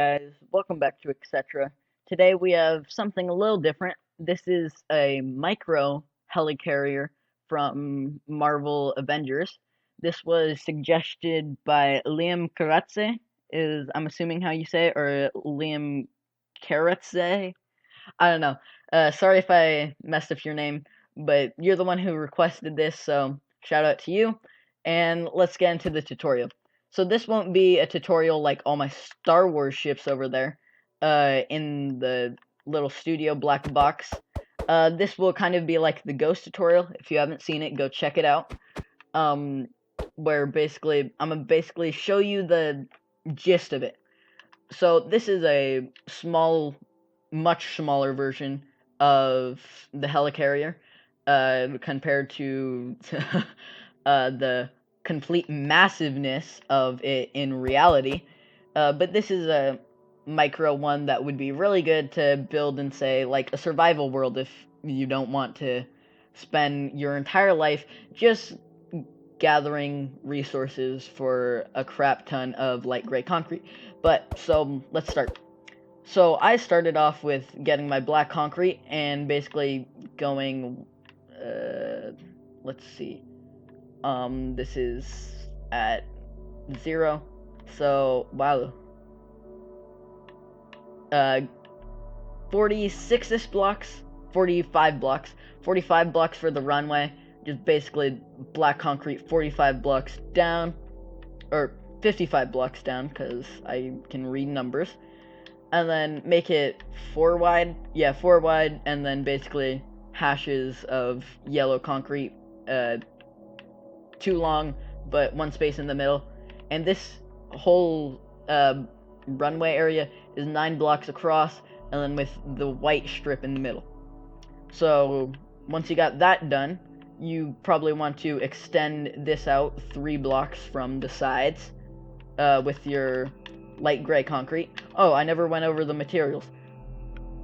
Guys, welcome back to Etc. Today we have something a little different. This is a micro helicarrier from Marvel Avengers. This was suggested by Liam Karatse, is I'm assuming how you say it, or Liam Karatse. I don't know. Sorry if I messed up your name, but you're the one who requested this, so shout out to you. And let's get into the tutorial. So this won't be a tutorial like all my Star Wars ships over there, in the little studio black box. This will kind of be like the Ghost tutorial. If you haven't seen it, go check it out. Um, where basically, I'm gonna basically show you the gist of it. So this is a much smaller version of the Helicarrier, compared to the complete massiveness of it in reality. But this is a micro one that would be really good to build in, say, like a survival world if you don't want to spend your entire life just gathering resources for a crap ton of light gray concrete. But so let's start. So I started off with getting my black concrete and basically going, let's see, this is at 0, so wow, 46-ish blocks, 45 blocks, 45 blocks for the runway, just basically black concrete 45 blocks down, or 55 blocks down, because I can read numbers. And then make it 4 wide, 4 wide, and then basically hashes of yellow concrete, 2 long, but 1 space in the middle. And this whole runway area is 9 blocks across, and then with the white strip in the middle. So once you got that done, you probably want to extend this out 3 blocks from the sides, with your light gray concrete. Oh, I never went over the materials.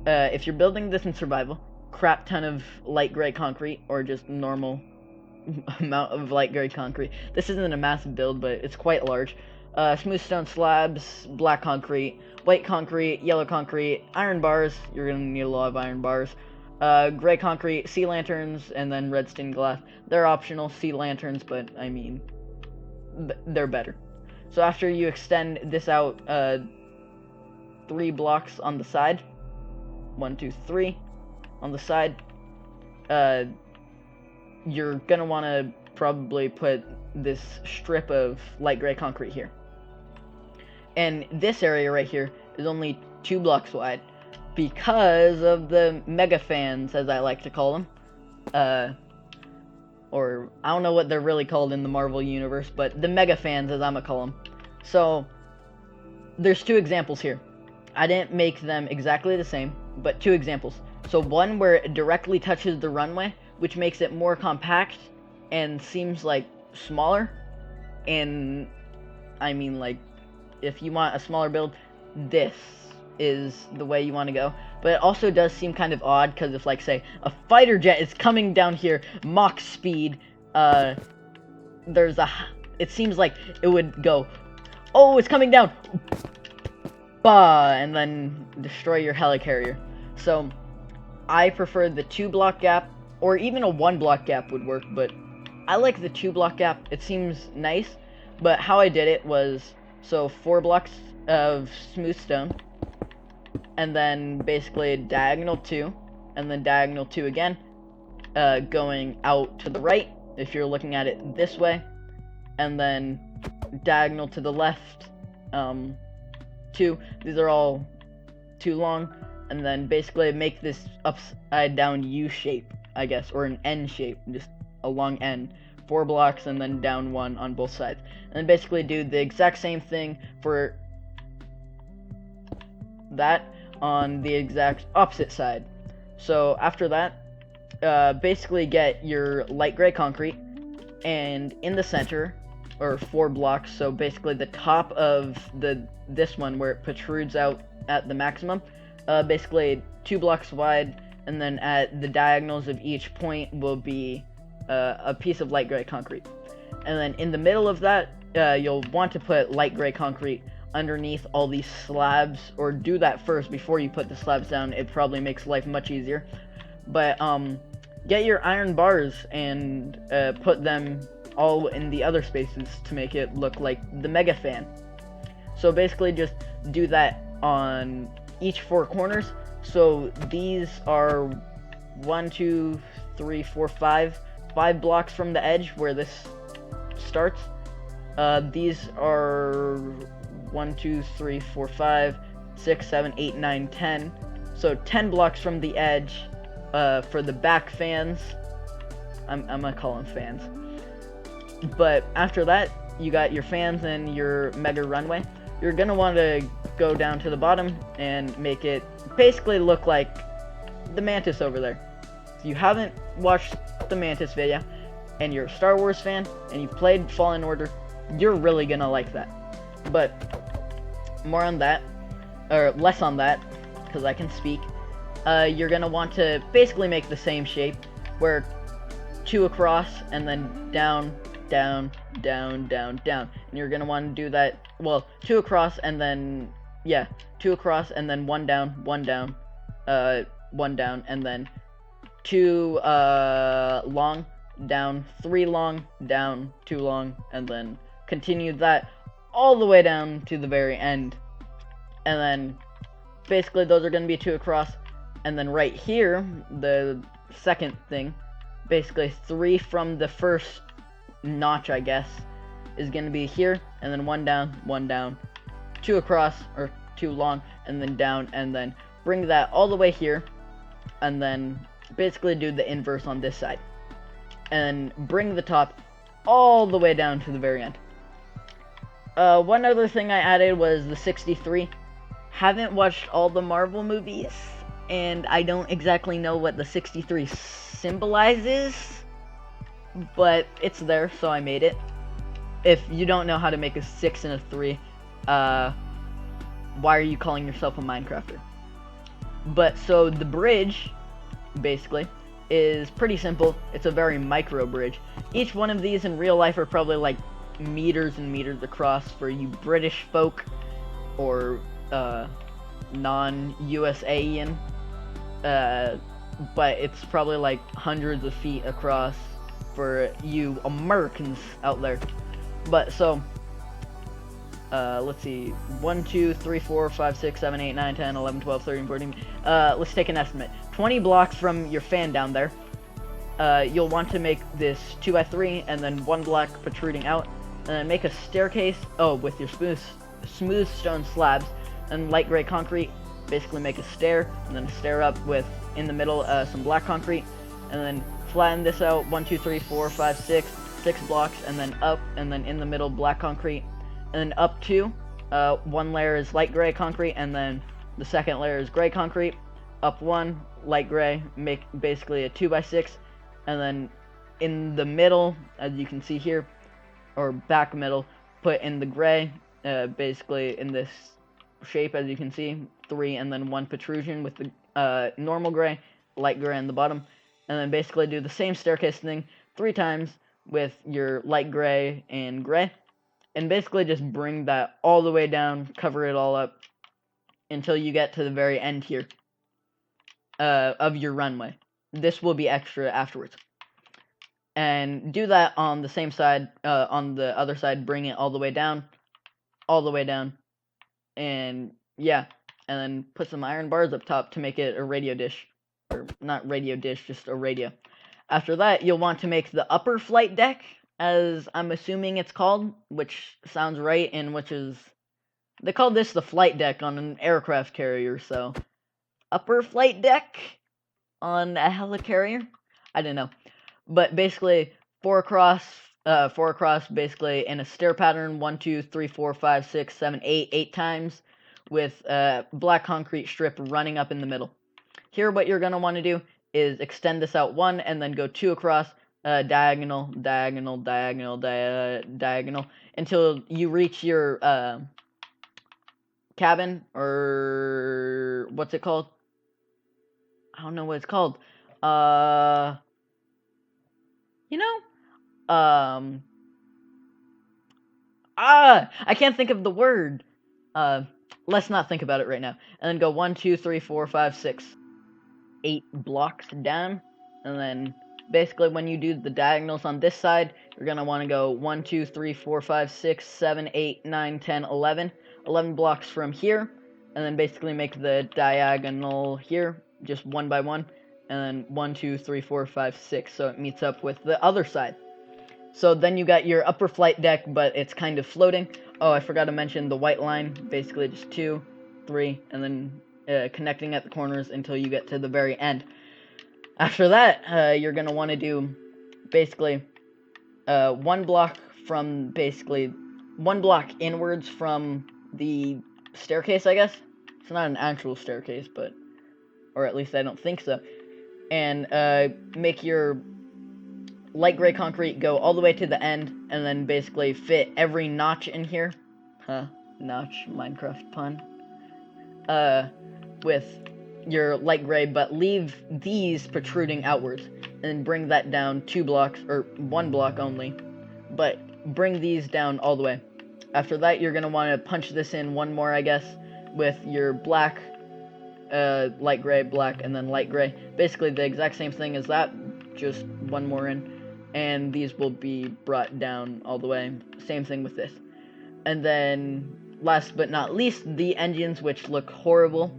If you're building this in survival, crap ton of light gray concrete, or just normal amount of light gray concrete. This isn't a massive build, but it's quite large. Smooth stone slabs, black concrete, white concrete, yellow concrete, iron bars. You're gonna need a lot of iron bars. Gray concrete, sea lanterns, and then red stained glass. They're optional, sea lanterns, but I mean, they're better. So after you extend this out 3 blocks on the side, 1, 2, 3 on the side, you're gonna want to probably put this strip of light gray concrete here. And this area right here is only 2 blocks wide because of the mega fans, as I like to call them. Or I don't know what they're really called in the Marvel universe, but the mega fans, as I'm gonna call them. So there's 2 examples here. I didn't make them exactly the same, but 2 examples. So one where it directly touches the runway, which makes it more compact and seems like smaller. And I mean, like, if you want a smaller build, this is the way you want to go. But it also does seem kind of odd, because if, like, say, a fighter jet is coming down here, Mach speed, it seems like it would go, oh, it's coming down, bah, and then destroy your helicarrier. So, I prefer the 2 block gap, or even a 1 block gap would work, but I like the 2 block gap. It seems nice. But how I did it was, so 4 blocks of smooth stone, and then basically diagonal 2, and then diagonal 2 again, going out to the right, if you're looking at it this way, and then diagonal to the left, 2. These are all too long, and then basically make this upside down U shape, I guess, or an N shape, just a long N. 4 blocks, and then down 1 on both sides. And then basically do the exact same thing for that on the exact opposite side. So after that, basically get your light gray concrete, and in the center, or 4 blocks, so basically the top of this one where it protrudes out at the maximum, basically 2 blocks wide, and then at the diagonals of each point will be a piece of light gray concrete. And then in the middle of that, you'll want to put light gray concrete underneath all these slabs, or do that first before you put the slabs down. It probably makes life much easier. But get your iron bars and put them all in the other spaces to make it look like the Mega Fan. So basically just do that on each 4 corners. So these are 1, 2, 3, 4, 5 blocks from the edge where this starts. These are 1, 2, 3, 4, 5, 6, 7, 8, 9, 10. So 10 blocks from the edge for the back fans. I'm gonna call them fans. But after that, you got your fans and your mega runway. You're gonna want to go down to the bottom and make it basically look like the Mantis over there. If you haven't watched the Mantis video and you're a Star Wars fan and you've played Fallen Order, you're really gonna like that. But more on that, or less on that, because I can speak. You're gonna want to basically make the same shape, where 2 across and then down, down, down, down, down. And you're gonna want to do that, well, 2 across and then, yeah, 2 across and then 1 down, 1 down, 1 down, and then 2 long, down, 3 long, down, 2 long, and then continue that all the way down to the very end. And then basically those are going to be 2 across, and then right here, the second thing, basically 3 from the first notch, I guess, is going to be here, and then 1 down, 2 across, or 2 long, and then down, and then bring that all the way here, and then basically do the inverse on this side, and bring the top all the way down to the very end. One other thing I added was the 63. Haven't watched all the Marvel movies, and I don't exactly know what the 63 symbolizes, but it's there, so I made it. If you don't know how to make a 6 and a 3, why are you calling yourself a Minecrafter? But so the bridge, basically, is pretty simple. It's a very micro bridge. Each one of these in real life are probably like meters and meters across for you British folk, or non-USAian, but it's probably like hundreds of feet across for you Americans out there. But so let's see, 1, 2, 3, 4, 5, 6, 7, 8, 9, 10, 11, 12, 13, 14, let's take an estimate. 20 blocks from your fan down there. You'll want to make this 2x3 and then 1 block protruding out, and then make a staircase, with your smooth stone slabs and light gray concrete. Basically make a stair, and then a stair up with, in the middle, some black concrete, and then flatten this out, 1, 2, 3, 4, 5, 6 blocks, and then up, and then in the middle, black concrete, and then up 2, 1 layer is light gray concrete, and then the second layer is gray concrete, up 1, light gray, make basically a 2x6, and then in the middle, as you can see here, or back middle, put in the gray, basically in this shape, as you can see, 3 and then 1 protrusion with the normal gray, light gray on the bottom, and then basically do the same staircase thing 3 times with your light gray and gray, and basically just bring that all the way down, cover it all up until you get to the very end here of your runway. This will be extra afterwards. And do that on the same side, on the other side, bring it all the way down, and yeah, and then put some iron bars up top to make it a radio dish, or not radio dish, just a radio. After that, you'll want to make the upper flight deck, as I'm assuming it's called, which sounds right, and which is, they call this the flight deck on an aircraft carrier, so upper flight deck on a helicarrier? I don't know. But basically, 4 across, basically in a stair pattern, 1, 2, 3, 4, 5, 6, 7, 8 times, with black concrete strip running up in the middle. Here, what you're going to want to do is extend this out 1, and then go 2 across, diagonal, diagonal, diagonal, diagonal, until you reach your cabin, or what's it called? I don't know what it's called. You know, I can't think of the word. let's not think about it right now. And then go 1, 2, 3, 4, 5, 6, 8 blocks down. And then basically when you do the diagonals on this side, you're going to want to go 1, 2, 3, 4, 5, 6, 7, 8, 9, 10, 11. 11 blocks from here. And then basically make the diagonal here, just one by one. And then 1, 2, 3, 4, 5, 6. So it meets up with the other side. So then you got your upper flight deck, but it's kind of floating. Oh, I forgot to mention the white line. Basically just 2, 3, and then connecting at the corners until you get to the very end. After that, you're going to want to do basically one block inwards from the staircase, I guess. It's not an actual staircase, but, or at least I don't think so. And make your light gray concrete go all the way to the end, and then basically fit every notch in here. Notch, Minecraft pun. With your light gray, but leave these protruding outwards, and then bring that down 2 blocks, or 1 block only, but bring these down all the way. After that, you're going to want to punch this in one more, I guess, with your black, light gray, black, and then light gray. Basically the exact same thing as that, just one more in. And these will be brought down all the way. Same thing with this. And then, last but not least, the engines, which look horrible.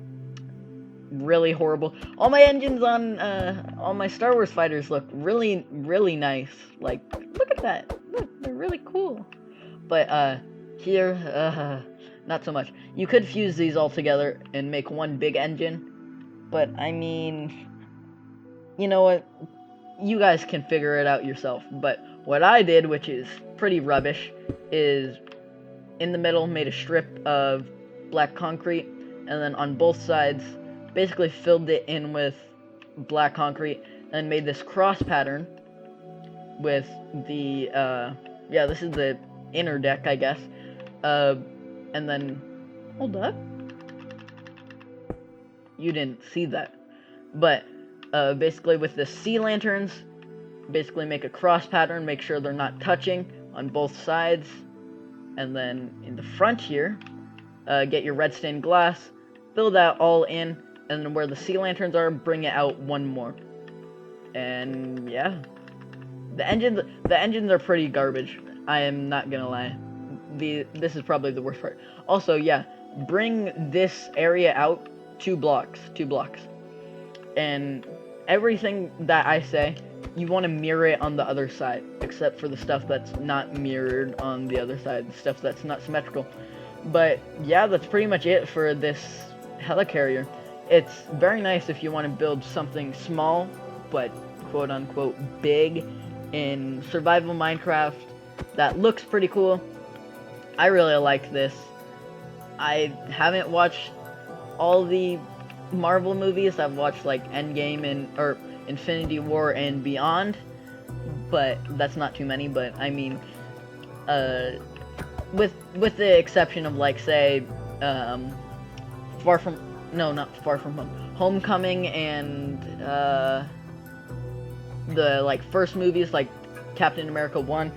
Really horrible. All my engines on, all my Star Wars fighters look really, really nice. Like, look at that. Look, they're really cool. But, here, not so much. You could fuse these all together and make one big engine. But, I mean, you know what? You guys can figure it out yourself. But what I did, which is pretty rubbish, is in the middle made a strip of black concrete, and then on both sides basically filled it in with black concrete, and made this cross pattern with the yeah, this is the inner deck, I guess. And then hold up, you didn't see that, but basically with the sea lanterns, basically make a cross pattern, make sure they're not touching on both sides, and then in the front here, get your red stained glass, fill that all in, and then where the sea lanterns are, bring it out one more. And yeah, the engines are pretty garbage. I am not gonna lie. This is probably the worst part. Also, yeah, bring this area out 2 blocks, and everything that I say, you want to mirror it on the other side, except for the stuff that's not mirrored on the other side, the stuff that's not symmetrical. But yeah, that's pretty much it for this helicarrier. It's very nice if you want to build something small, but quote-unquote big in survival Minecraft that looks pretty cool. I really like this. I haven't watched all the Marvel movies. I've watched like Endgame or Infinity War and Beyond, but that's not too many. But I mean, with the exception of like say, not Far From Home, Homecoming, and the like first movies like Captain America 1,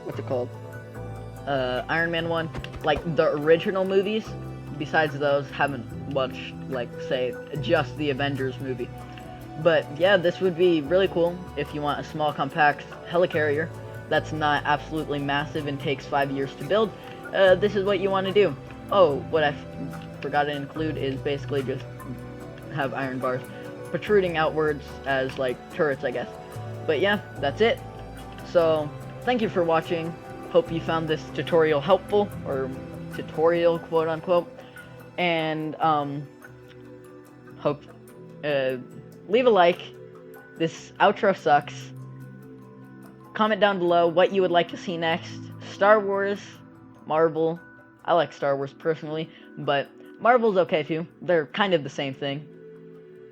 what's it called? Iron Man 1, like the original movies. Besides those, haven't watched, like, say, just the Avengers movie. But, yeah, this would be really cool if you want a small, compact helicarrier that's not absolutely massive and takes 5 years to build. This is what you want to do. Oh, what I forgot to include is basically just have iron bars protruding outwards as, like, turrets, I guess. But, yeah, that's it. So, thank you for watching. Hope you found this tutorial helpful, or tutorial, quote-unquote. And hope leave a like. This outro sucks. Comment down below what you would like to see next. Star Wars, Marvel. I like Star Wars personally, but Marvel's okay too. They're kind of the same thing.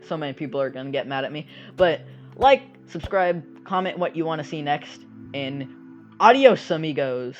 So many people are gonna get mad at me, but like, subscribe, comment what you want to see next, and adios amigos.